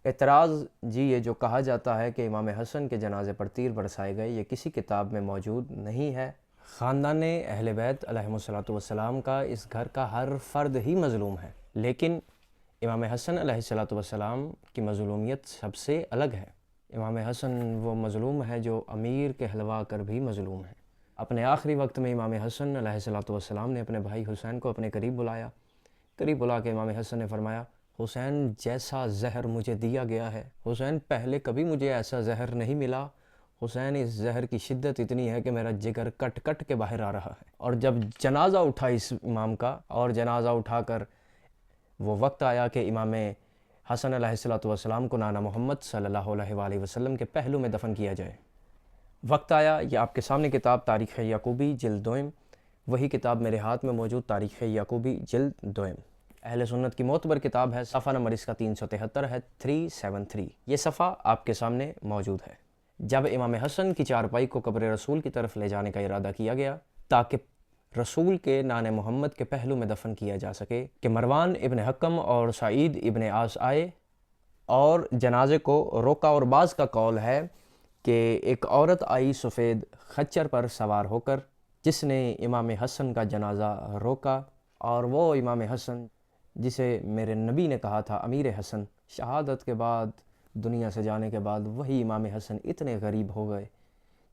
اعتراض جی یہ جو کہا جاتا ہے کہ امام حسن کے جنازے پر تیر برسائے گئے، یہ کسی کتاب میں موجود نہیں ہے۔ خاندان اہل بیت علیہم الصلوۃ والسلام کا اس گھر کا ہر فرد ہی مظلوم ہے، لیکن امام حسن علیہ الصلوۃ والسلام کی مظلومیت سب سے الگ ہے۔ امام حسن وہ مظلوم ہے جو امیر کہلوا کر بھی مظلوم ہے۔ اپنے آخری وقت میں امام حسن علیہ الصلوۃ والسلام نے اپنے بھائی حسین کو اپنے قریب بلایا۔ قریب بلا کے امام حسن نے فرمایا، حسین جیسا زہر مجھے دیا گیا ہے، حسین پہلے کبھی مجھے ایسا زہر نہیں ملا، حسین اس زہر کی شدت اتنی ہے کہ میرا جگر کٹ کٹ کے باہر آ رہا ہے۔ اور جب جنازہ اٹھا اس امام کا، اور جنازہ اٹھا کر وہ وقت آیا کہ امام حسن علیہ الصلوۃ والسلام کو نانا محمد صلی اللہ علیہ وآلہ وسلم کے پہلو میں دفن کیا جائے، وقت آیا، یہ آپ کے سامنے کتاب تاریخ یعقوبی جلد دوئم، وہی کتاب میرے ہاتھ میں موجود تاریخ یعقوبی جلد دوئم، اہل سنت کی معتبر کتاب ہے، صفحہ نمبر اس کا 373 ہے، 373۔ یہ صفحہ آپ کے سامنے موجود ہے۔ جب امام حسن کی چارپائی کو قبر رسول کی طرف لے جانے کا ارادہ کیا گیا تاکہ رسول کے نان محمد کے پہلو میں دفن کیا جا سکے، کہ مروان ابن حکم اور سعید ابن عاص آئے اور جنازے کو روکا، اور بعض کا قول ہے کہ ایک عورت آئی سفید خچر پر سوار ہو کر، جس نے امام حسن کا جنازہ روکا، اور وہ امام حسن جسے میرے نبی نے کہا تھا امیر حسن، شہادت کے بعد، دنیا سے جانے کے بعد وہی امام حسن اتنے غریب ہو گئے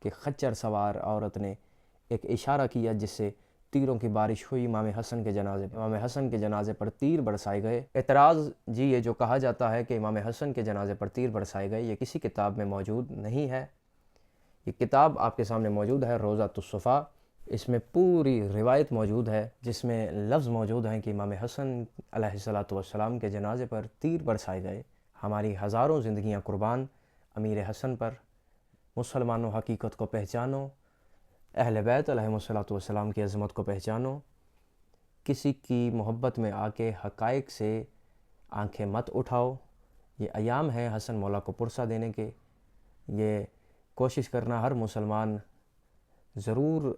کہ خچر سوار عورت نے ایک اشارہ کیا جس سے تیروں کی بارش ہوئی امام حسن کے جنازے پر تیر برسائے گئے۔ اعتراض جی یہ جو کہا جاتا ہے کہ امام حسن کے جنازے پر تیر برسائے گئے، یہ کسی کتاب میں موجود نہیں ہے۔ یہ کتاب آپ کے سامنے موجود ہے، روضۃ الصفا، اس میں پوری روایت موجود ہے، جس میں لفظ موجود ہیں کہ امام حسن علیہ الصلوۃ والسلام کے جنازے پر تیر برسائے گئے۔ ہماری ہزاروں زندگیاں قربان امیر حسن پر۔ مسلمانوں حقیقت کو پہچانو، اہل بیت علیہم الصلوۃ والسلام کی عظمت کو پہچانو، کسی کی محبت میں آ کے حقائق سے آنکھیں مت اٹھاؤ۔ یہ ایام ہے حسن مولا کو پرسہ دینے کے، یہ کوشش کرنا ہر مسلمان ضرور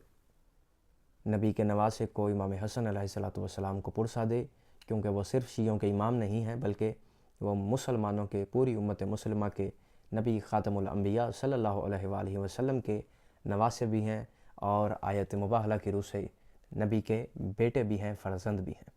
نبی کے نواسے کو امام حسن علیہ الصلوۃ والسلام کو پرسہ دے، کیونکہ وہ صرف شیعوں کے امام نہیں ہیں بلکہ وہ مسلمانوں کے، پوری امت مسلمہ کے نبی خاتم الانبیاء صلی اللہ علیہ وآلہ وسلم کے نواسے بھی ہیں، اور آیت مباہلہ کی روح سے نبی کے بیٹے بھی ہیں، فرزند بھی ہیں۔